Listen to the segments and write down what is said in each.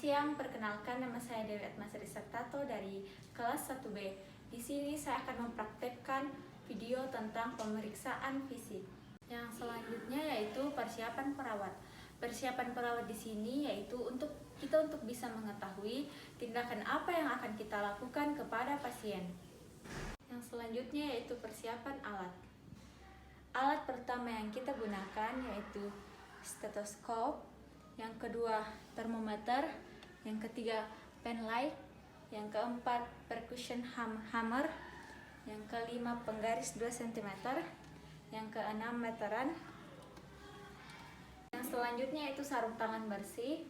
siang, perkenalkan nama saya Dewi Atmasari Saktato dari kelas 1B. Di sini saya akan mempraktekkan video tentang pemeriksaan fisik. Yang selanjutnya yaitu persiapan perawat. Persiapan perawat di sini yaitu untuk bisa mengetahui tindakan apa yang akan kita lakukan kepada pasien. Yang selanjutnya yaitu persiapan alat. Alat pertama yang kita gunakan yaitu stetoskop, yang kedua termometer, yang ketiga pen light, yang keempat percussion hammer, yang kelima penggaris 2 cm, yang keenam meteran. Yang selanjutnya yaitu sarung tangan bersih.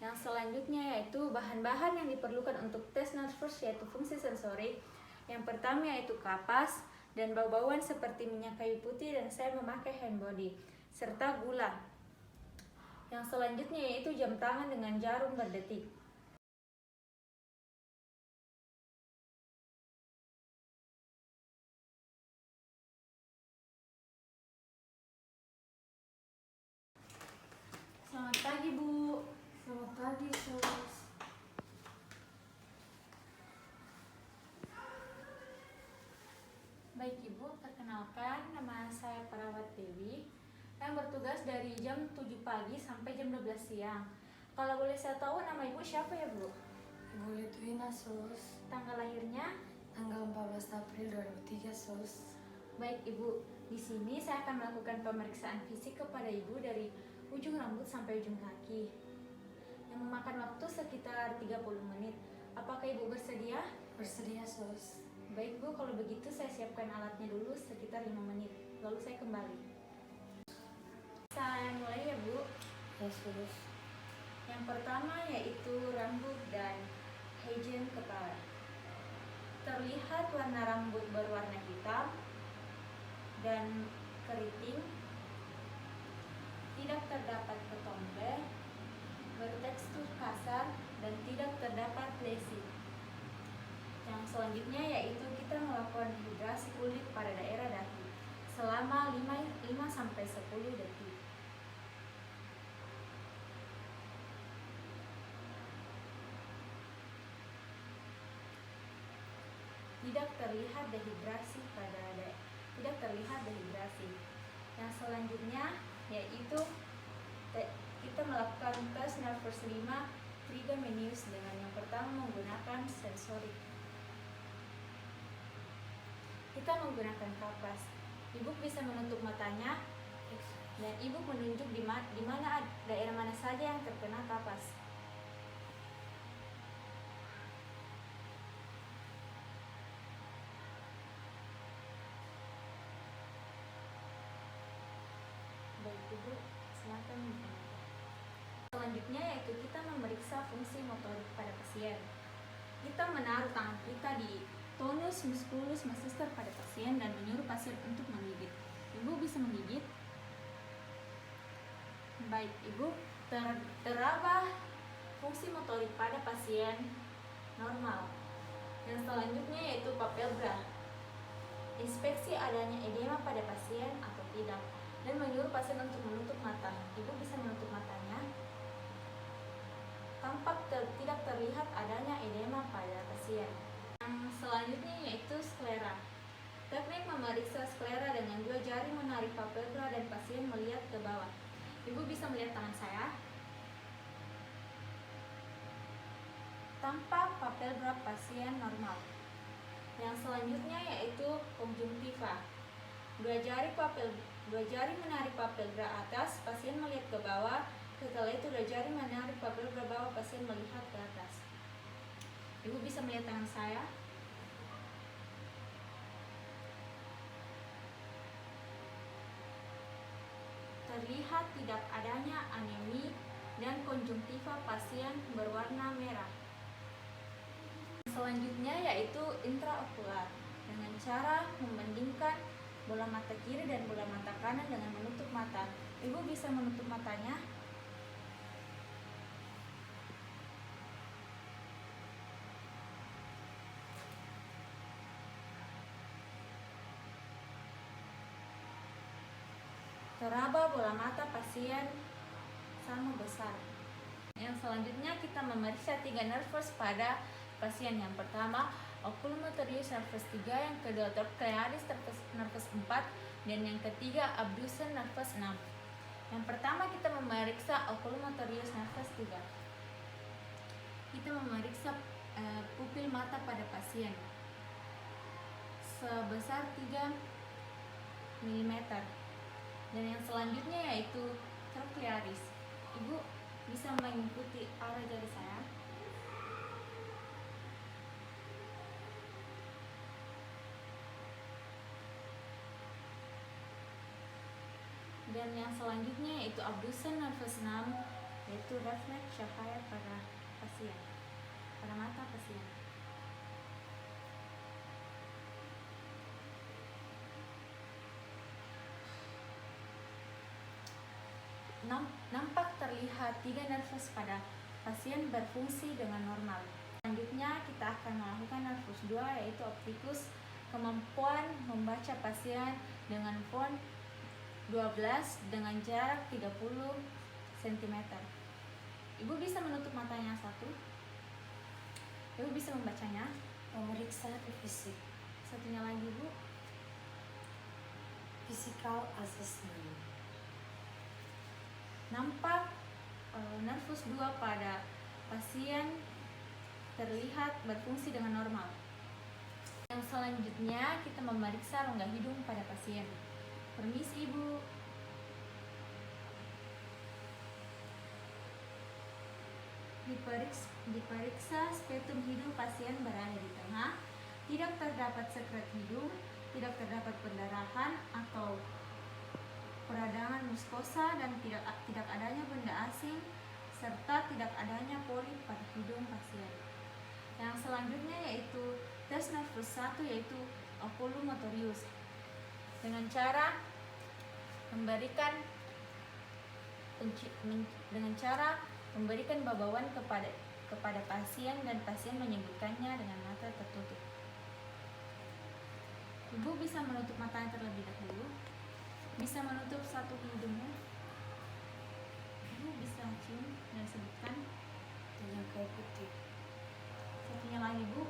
Yang selanjutnya yaitu bahan-bahan yang diperlukan untuk tes nervous yaitu fungsi sensorik. Yang pertama yaitu kapas dan bau-bauan seperti minyak kayu putih, dan saya memakai hand body serta gula. Yang selanjutnya yaitu jam tangan dengan jarum berdetik. Selamat pagi, Bu. Selamat pagi, Sus. Baik, Ibu, perkenalkan nama saya perawat Dewi yang bertugas dari jam 7 pagi sampai jam 12 siang. Kalau boleh saya tahu nama Ibu siapa ya, Bu? Ibu Litwina, Sus. Tanggal lahirnya? Tanggal 14 April 2003, Sus. Baik, Ibu. Di sini saya akan melakukan pemeriksaan fisik kepada Ibu dari ujung rambut sampai ujung kaki, yang memakan waktu sekitar 30 menit. Apakah Ibu bersedia? Bersedia, Sus. Baik, Bu, kalau begitu saya siapkan alatnya dulu sekitar 5 menit, lalu saya kembali. Saya mulai ya, Bu. Ya, Sus. Yang pertama yaitu rambut dan hygiene kepala. Terlihat warna rambut berwarna hitam dan keriting, tidak terdapat ketombe, bertekstur kasar, dan tidak terdapat lesi. Yang selanjutnya yaitu kita melakukan hidrasi kulit pada daerah dahi selama 5-10 detik. Tidak terlihat dehidrasi Yang selanjutnya yaitu kita melakukan tes nervous 5 trigeminius dengan yang pertama menggunakan sensorik. Kita menggunakan kapas. Ibu bisa menutup matanya dan Ibu menunjuk di mana daerah mana saja yang terkena kapas. Baik, Ibu, silakan. Selanjutnya yaitu kita memeriksa fungsi motorik pada pasien. Kita menaruh tangan kita di tonus musculus masseter pada pasien dan menyuruh pasien untuk menggigit. Ibu bisa menggigit. Baik, Ibu, teraba fungsi motorik pada pasien normal. Yang selanjutnya yaitu palpebra. Inspeksi adanya edema pada pasien atau tidak, dan menyuruh pasien untuk menutup mata. Ibu bisa menutup matanya. Tampak tidak terlihat adanya edema pada pasien. Yang selanjutnya yaitu sklera. Teknik memeriksa sklera dengan 2 jari menarik palpebra dan pasien melihat ke bawah. Ibu bisa melihat tangan saya. Tampak palpebra pasien normal. Yang selanjutnya yaitu konjungtiva. 2 jari menarik palpebra atas, pasien melihat ke bawah. Setelah itu 2 jari menarik palpebra bawah, pasien melihat ke atas. Ibu bisa melihat tangan saya. Terlihat tidak adanya anemi dan konjungtiva pasien berwarna merah. Selanjutnya yaitu intraokular, dengan cara membandingkan bola mata kiri dan bola mata kanan dengan menutup mata. Ibu bisa menutup matanya. Teraba bola mata pasien sama besar. Yang selanjutnya kita memeriksa 3 nervus pada pasien. Yang pertama oculomotorius nervus 3, yang kedua trochlearis nervus 4, dan yang ketiga abducens nervus 6. Yang pertama kita memeriksa oculomotorius nervus 3. Kita memeriksa pupil mata pada pasien sebesar 3 mm. Dan yang selanjutnya yaitu trochlearis. Ibu bisa mengikuti arah jari saya. Dan yang selanjutnya yaitu abducens nervus 6, yaitu refleks cahaya pada pasien, pada mata pasien. Nampak terlihat 3 nervus pada pasien berfungsi dengan normal. Selanjutnya kita akan melakukan nervus 2, yaitu optikus, kemampuan membaca pasien dengan font 12 dengan jarak 30 cm. Ibu bisa menutup matanya satu. Ibu bisa membacanya. Pemeriksaan fisik. Satunya lagi, Bu. Physical assessment. Nampak nervus 2 pada pasien terlihat berfungsi dengan normal. Yang selanjutnya kita memeriksa rongga hidung pada pasien. Permisi, Ibu. Diperiksa spektrum hidung pasien berada di tengah, tidak terdapat sekret hidung, tidak terdapat pendarahan atau peradangan muskosa, dan tidak adanya benda asing, serta tidak adanya polip pada hidung pasien. Yang selanjutnya yaitu tes nervus 1, yaitu oculomotorius, dengan cara memberikan bauan kepada pasien, dan pasien menyebutkannya dengan mata tertutup. Ibu bisa menutup matanya terlebih dahulu. Bisa menutup satu hidungnya. Ibu bisa cium dan sebutkan. Menyangkai putih. Satunya lagi, Bu.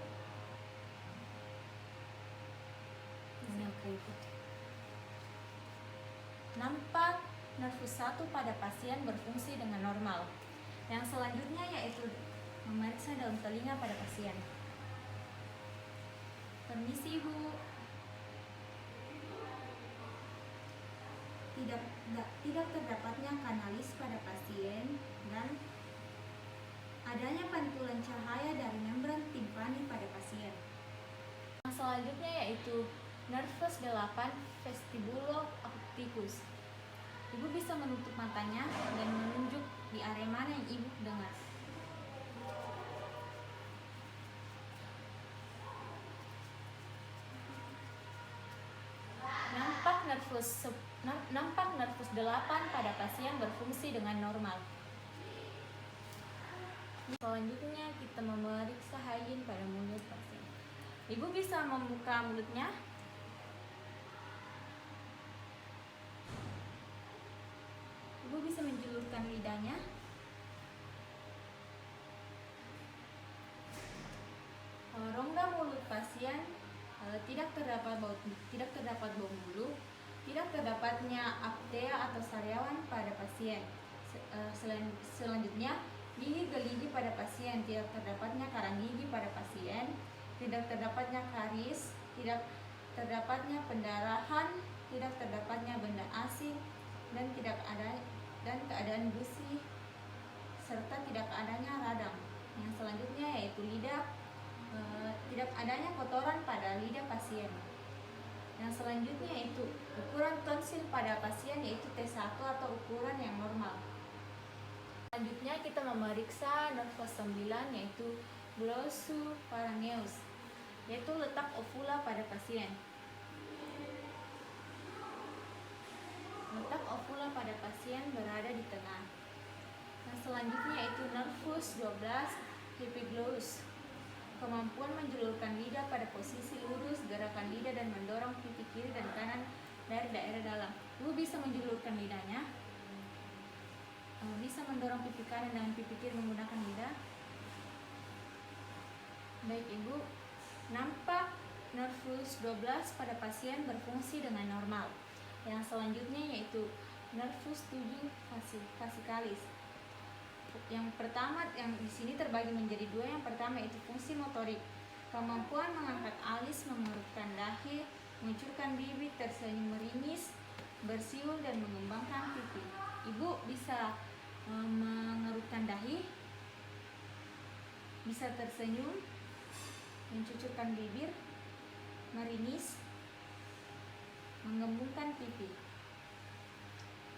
Menyangkai putih. Nampak nervus 1 pada pasien berfungsi dengan normal. Yang selanjutnya yaitu memeriksa daun telinga pada pasien. Permisi, Bu. Tidak terdapatnya kanalis pada pasien, dan adanya pantulan cahaya dari membran timpani pada pasien. Yang selanjutnya yaitu nervus 8, vestibulo-opticus. Ibu bisa menutup matanya dan menunjuk di area mana yang Ibu dengar. Nampak nervus 8 pada pasien berfungsi dengan normal. Selanjutnya kita memeriksa higien pada mulut pasien. Ibu bisa membuka mulutnya. Ibu bisa menjulurkan lidahnya. Rongga mulut pasien tidak terdapat bau bulu, tidak terdapatnya aptea atau sariawan pada pasien. Selanjutnya, gigi geligi pada pasien, tidak terdapatnya karang gigi pada pasien, tidak terdapatnya karies, tidak terdapatnya pendarahan, tidak terdapatnya benda asing, dan keadaan gusi, serta tidak adanya radang. Yang selanjutnya yaitu lidah, tidak adanya kotoran pada lidah pasien. Yang selanjutnya yaitu ukuran tonsil pada pasien, yaitu T1 atau ukuran yang normal. Selanjutnya kita memeriksa nervus 9, yaitu glossopharyngeus, yaitu letak ovula pada pasien. Letak ovula pada pasien berada di tengah. Yang selanjutnya yaitu nervus 12, epiglottis, kemampuan menjulurkan lidah pada posisi lurus, gerakan lidah dan mendorong pipi kiri dan kanan dari daerah dalam. Ibu bisa menjulurkan lidahnya. bisa mendorong pipi kanan dengan pipi kiri menggunakan lidah. Baik Ibu, nampak nervus 12 pada pasien berfungsi dengan normal. Yang selanjutnya yaitu nervus 7 fascicalis. Yang pertama, yang di sini terbagi menjadi dua. Yang pertama itu fungsi motorik, kemampuan mengangkat alis, mengerutkan dahi, mengucurkan bibir, tersenyum meringis, bersiul dan mengembangkan pipi. Ibu bisa mengerutkan dahi, bisa tersenyum, mencucurkan bibir, meringis, mengembungkan pipi.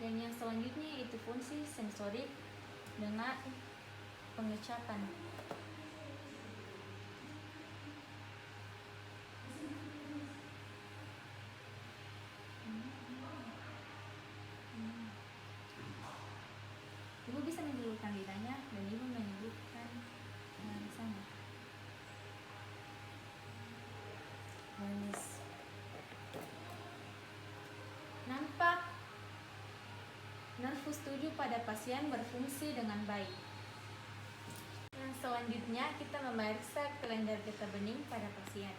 Dan yang selanjutnya yaitu fungsi sensorik dengan pengecapan. Ibu bisa menjulurkan lidahnya dan Ibu menyebutkan sama. Manis. Nampak nervus 7 pada pasien berfungsi dengan baik. Yang selanjutnya kita memeriksa kelenjar getah bening pada pasien.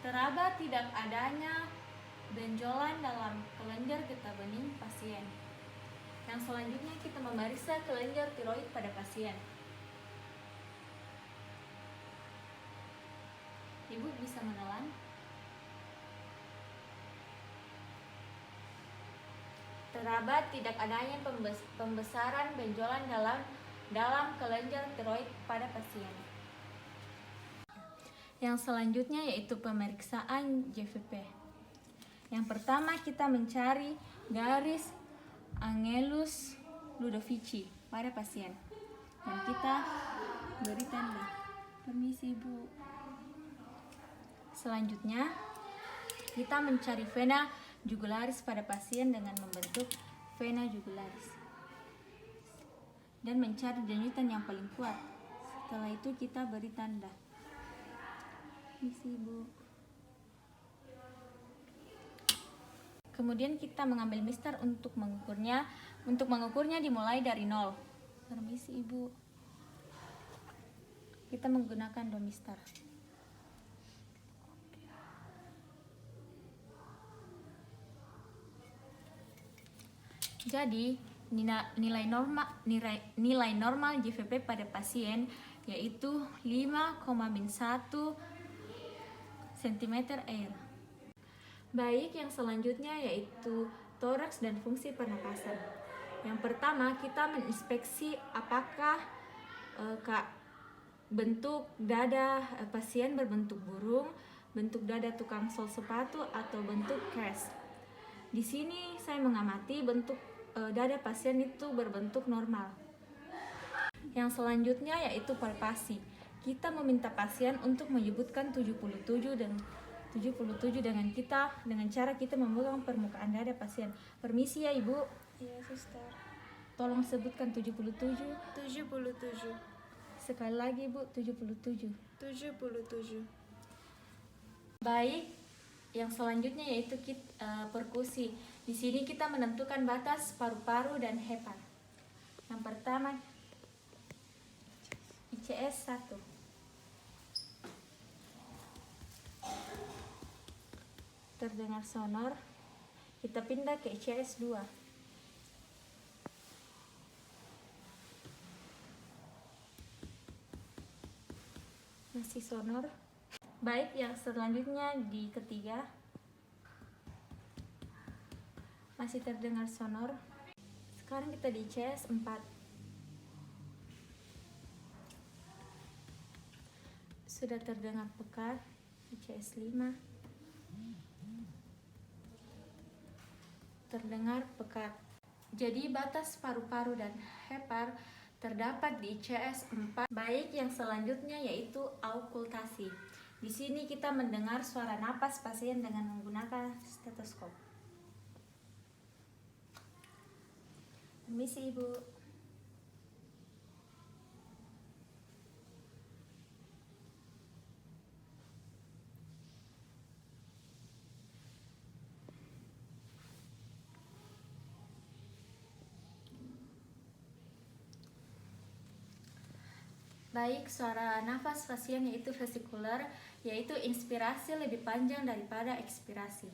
Teraba tidak adanya benjolan dalam kelenjar getah bening pasien. Yang selanjutnya kita memeriksa kelenjar tiroid pada pasien. Ibu bisa menelan. Teraba tidak adanya pembesaran benjolan dalam kelenjar tiroid pada pasien. Yang selanjutnya yaitu pemeriksaan JVP. Yang pertama kita mencari garis Angelus Ludovici pada pasien dan kita beri tanda. Permisi Bu. Selanjutnya kita mencari vena jugularis pada pasien dengan membentuk vena jugularis dan mencari denyutan yang paling kuat. Setelah itu kita beri tanda. Permisi Bu. Kemudian kita mengambil mistar untuk mengukurnya. Untuk mengukurnya dimulai dari 0. Permisi Ibu. Kita menggunakan domistar. Jadi nilai normal JVP pada pasien yaitu 5,1 cm air. Baik, yang selanjutnya yaitu toraks dan fungsi pernapasan. Yang pertama kita menginspeksi apakah bentuk dada pasien berbentuk burung, bentuk dada tukang sol sepatu atau bentuk cast. Di sini saya mengamati bentuk dada pasien itu berbentuk normal. Yang selanjutnya yaitu palpasi. Kita meminta pasien untuk menyebutkan 77 dengan cara kita memegang permukaan dada pasien. Permisi ya Ibu. Iya, Suster. Tolong sebutkan 77. 77. Sekali lagi Bu, 77. 77. Baik, yang selanjutnya yaitu perkusi. Di sini kita menentukan batas paru-paru dan hepar. Yang pertama ICS 1. Terdengar sonor. Kita pindah ke ICS 2. Masih sonor. Baik, yang selanjutnya di ketiga. Masih terdengar sonor. Sekarang kita di ICS 4. Sudah terdengar pekat. ICS 5. Terdengar pekat. Jadi batas paru-paru dan hepar terdapat di ICS 4. Baik, yang selanjutnya yaitu aukultasi. Di sini kita mendengar suara napas pasien dengan menggunakan stetoskop. Permisi Ibu. Baik, suara nafas pasien yaitu vesikuler, yaitu inspirasi lebih panjang daripada ekspirasi.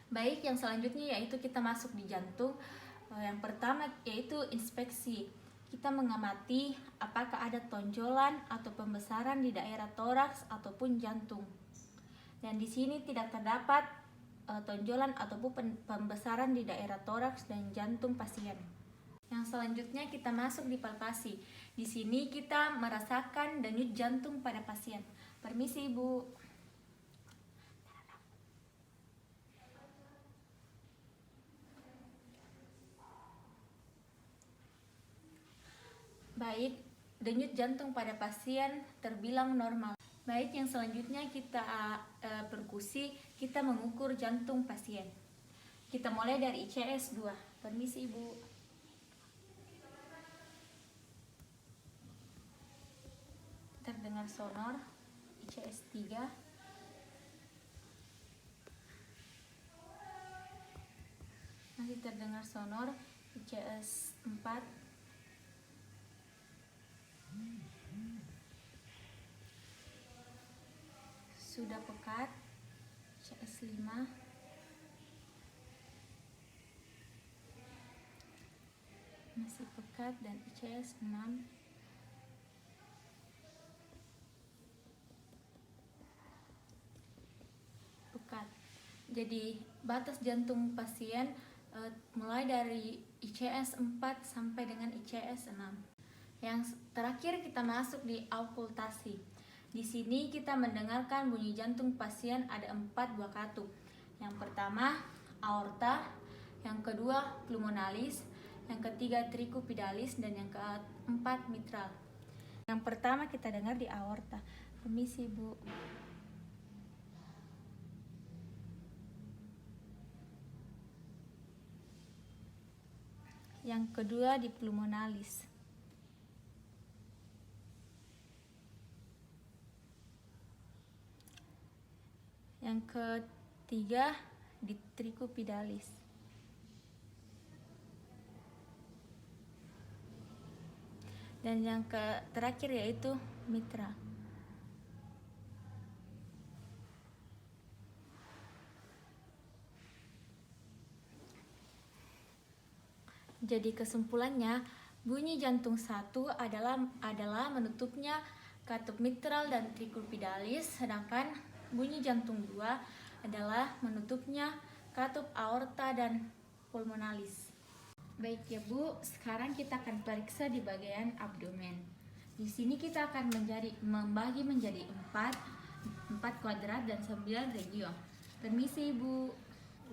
Baik, yang selanjutnya yaitu kita masuk di jantung. Yang pertama yaitu inspeksi. Kita mengamati apakah ada tonjolan atau pembesaran di daerah toraks ataupun jantung. Dan di sini tidak terdapat tonjolan ataupun pembesaran di daerah toraks dan jantung pasien. Yang selanjutnya kita masuk di palpasi. Di sini kita merasakan denyut jantung pada pasien. Permisi, Ibu. Baik, denyut jantung pada pasien terbilang normal. Baik, yang selanjutnya kita perkusi, kita mengukur jantung pasien. Kita mulai dari ICS 2. Permisi, Ibu. Terdengar sonor. ICS 3. Masih terdengar sonor. ICS 4. Sudah pekat. ICS 5. Masih pekat dan ICS 6. Pekat. Jadi batas jantung pasien mulai dari ICS 4 sampai dengan ICS 6. Yang terakhir kita masuk di aukultasi. Di sini kita mendengarkan bunyi jantung pasien ada 4 buah katup. Yang pertama aorta, yang kedua pulmonalis, yang ketiga tricupidalis, dan yang keempat mitral. Yang pertama kita dengar di aorta. Permisi, Bu. Yang kedua di pulmonalis. Yang ketiga di tricupidalis. Dan yang terakhir yaitu mitral. Jadi kesimpulannya, bunyi jantung 1 adalah menutupnya katup mitral dan tricupidalis, sedangkan bunyi jantung 2 adalah menutupnya katup aorta dan pulmonalis. Baik ya Bu, sekarang kita akan periksa di bagian abdomen. Di sini kita akan membagi menjadi 4 kuadrat dan 9 regio. Permisi Ibu.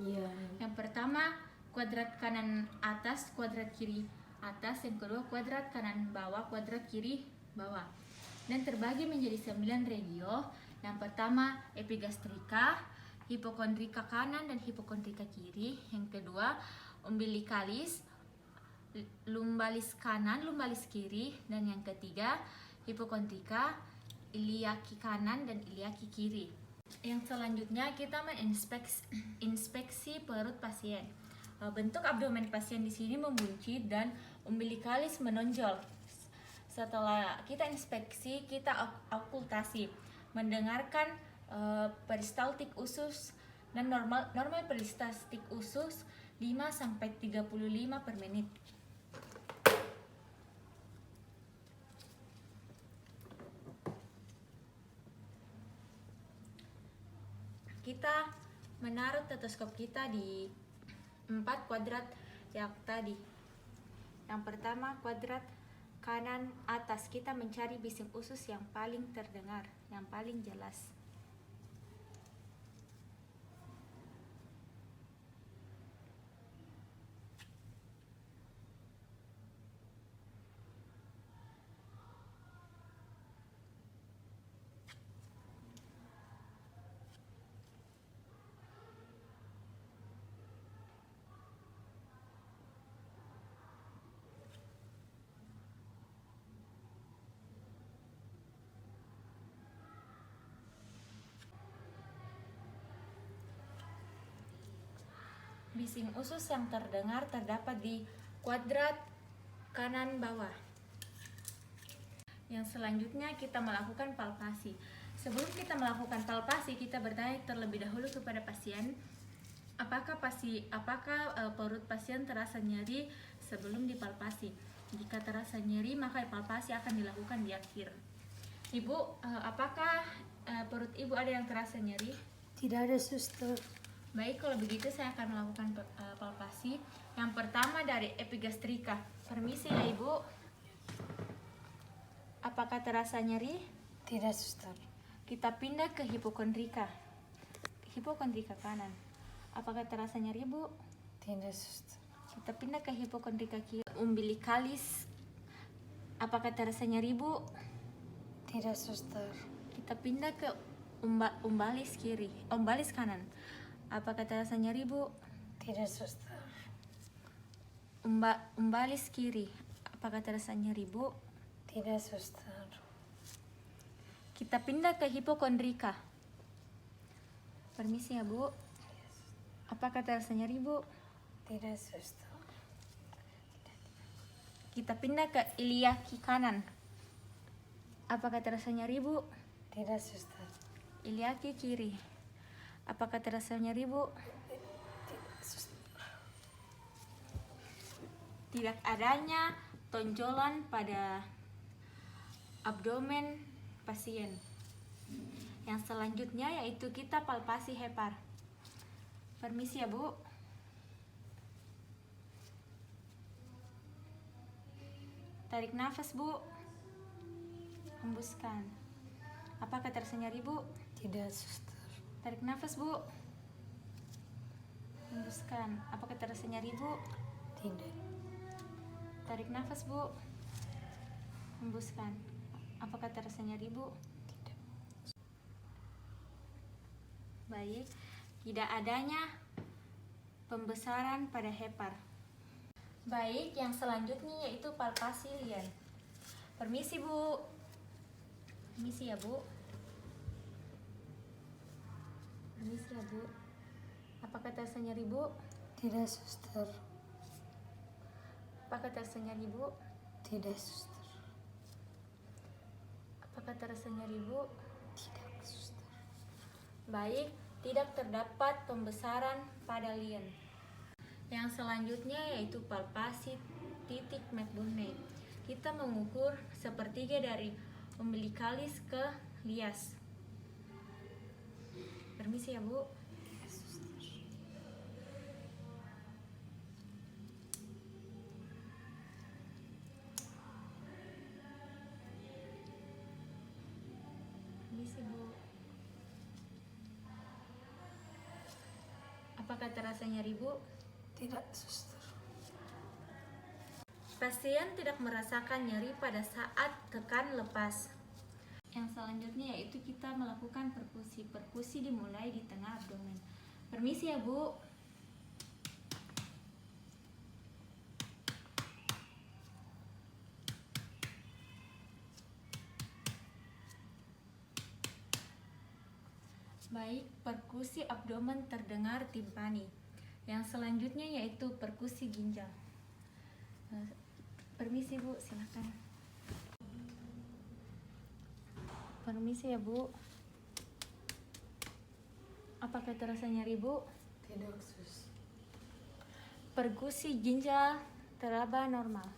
Iya. Yang pertama kuadrat kanan atas, kuadrat kiri atas. Yang kedua kuadrat kanan bawah, kuadrat kiri bawah. Dan terbagi menjadi 9 regio. Yang pertama epigastrika, hipokondrika kanan dan hipokondrika kiri. Yang kedua umbilikalis, lumbalis kanan, lumbalis kiri. Dan yang ketiga hipokondrika, iliaki kanan dan iliaki kiri. Yang selanjutnya kita inspeksi perut pasien. Bentuk abdomen pasien di sini membuncit dan umbilikalis menonjol. Setelah kita inspeksi, kita okultasi, mendengarkan peristaltik usus dan normal peristaltik usus 5-35 per menit. Kita menaruh stetoskop kita di 4 kuadrat yang tadi. Yang pertama kuadrat kanan atas, kita mencari bising usus yang paling terdengar, yang paling jelas. Bising usus yang terdengar terdapat di kuadrat kanan bawah. Yang selanjutnya kita melakukan palpasi. Sebelum kita melakukan palpasi, kita bertanya terlebih dahulu kepada pasien apakah perut pasien terasa nyeri sebelum dipalpasi. Jika terasa nyeri, maka palpasi akan dilakukan di akhir. Ibu, apakah perut ibu ada yang terasa nyeri? Tidak ada, suster. Baik, kalau begitu saya akan melakukan palpasi. Yang pertama dari epigastrika. Permisi ya ibu. Apakah terasa nyeri? Tidak, suster. Kita pindah ke hipokondrika. Hipokondrika kanan. Apakah terasa nyeri bu? Tidak, suster. Kita pindah ke hipokondrika kiri. Umbilikalis. Apakah terasa nyeri bu? Tidak, suster. Kita pindah ke umbalis kiri. Umbalis kanan. Apakah terasa nyeri bu? Tidak, suster. Umbalis kiri. Apakah terasa nyeri bu? Tidak, suster. Kita pindah ke hipokondrika. Permisi ya bu. Apakah terasa nyeri bu? Tidak, suster. Kita pindah ke iliaki kanan. Apakah terasa nyeri bu? Tidak, suster. Iliaki kiri. Apakah terasa nyeri bu? Tidak adanya tonjolan pada abdomen pasien. Yang selanjutnya yaitu kita palpasi hepar. Permisi ya bu. Tarik nafas bu. Hembuskan. Apakah terasa nyeri bu? Tidak, suster. Tarik nafas bu. Hembuskan. Apakah terasa nyeri bu? Tidak. Tarik nafas bu. Hembuskan. Apakah terasa nyeri bu? Tidak. Baik, tidak adanya pembesaran pada hepar. Baik, yang selanjutnya yaitu palpasi lien. Permisi bu. Permisi ya bu. Permisi ya bu. Apakah terasa nyeri bu? Tidak, suster. Apakah terasa nyeri bu? Tidak, suster. Apakah terasa nyeri bu? Tidak, suster. Baik, tidak terdapat pembesaran pada lien. Yang selanjutnya yaitu palpasi titik McBurney. Kita mengukur sepertiga dari umbilikalis ke lias. Permisi ya bu. Permisi bu. Apakah terasa nyeri bu? Tidak, suster. Pasien tidak merasakan nyeri pada saat tekan lepas. Yang selanjutnya yaitu kita melakukan perkusi. Perkusi dimulai di tengah abdomen. Permisi ya bu. Baik, perkusi abdomen terdengar timpani. Yang selanjutnya yaitu perkusi ginjal. Permisi bu, silakan. Permisi ya bu. Apakah terasa nyeri bu? Tidak, sus. Perkusi ginjal teraba normal.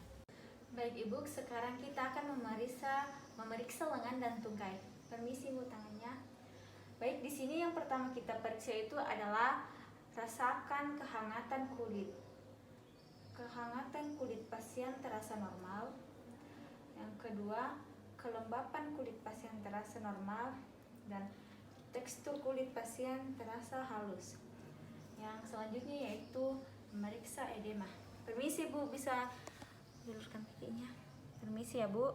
Baik ibu, sekarang kita akan memeriksa lengan dan tungkai. Permisi bu, tangannya. Baik, di sini yang pertama kita periksa itu adalah rasakan kehangatan kulit. Kehangatan kulit pasien terasa normal. Yang kedua, kelembapan kulit pasien terasa normal dan tekstur kulit pasien terasa halus. Yang selanjutnya yaitu memeriksa edema. Permisi bu, bisa julurkan kakinya. Permisi ya bu.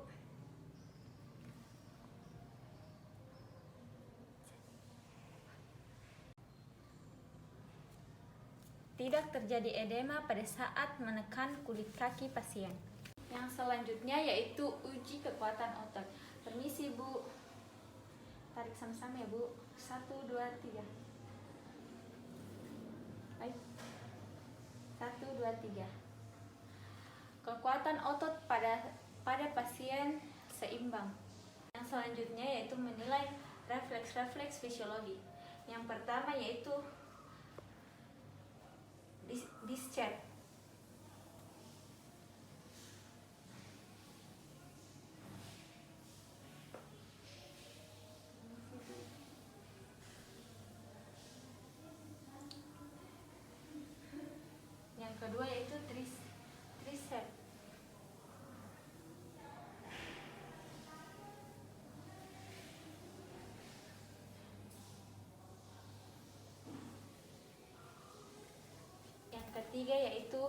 Tidak terjadi edema pada saat menekan kulit kaki pasien. Yang selanjutnya yaitu uji kekuatan otot. Permisi bu. Tarik sama-sama ya bu. 1, 2, 3. Baik. 1, 2, 3. Kekuatan otot pada pasien seimbang. Yang selanjutnya yaitu menilai refleks-refleks fisiologi. Yang pertama yaitu discharge. Yang kedua yaitu tricep. Yang ketiga yaitu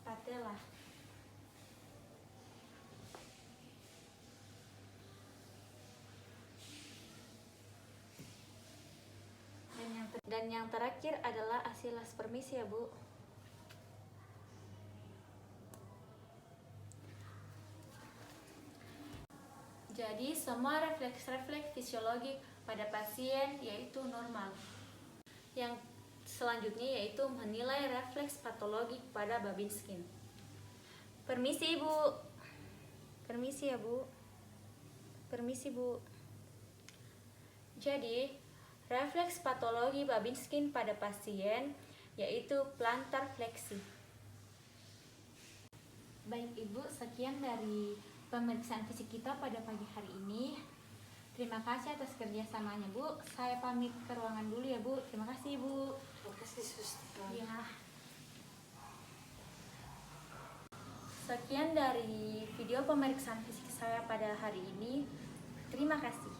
patella. Dan yang terakhir adalah asilas. Permisi ya Bu. Jadi semua refleks-refleks fisiologi pada pasien yaitu normal. Yang selanjutnya yaitu menilai refleks patologi pada Babinski. Permisi Ibu. Permisi ya Bu. Permisi Bu. Jadi refleks patologi Babinski pada pasien yaitu plantar fleksi. Baik Ibu, sekian dari pemeriksaan fisik kita pada pagi hari ini. Terima kasih atas kerjasamanya Bu. Saya pamit ke ruangan dulu ya Bu. Terima kasih Bu. Terima kasih suster. Ya. Sekian dari video pemeriksaan fisik saya pada hari ini. Terima kasih.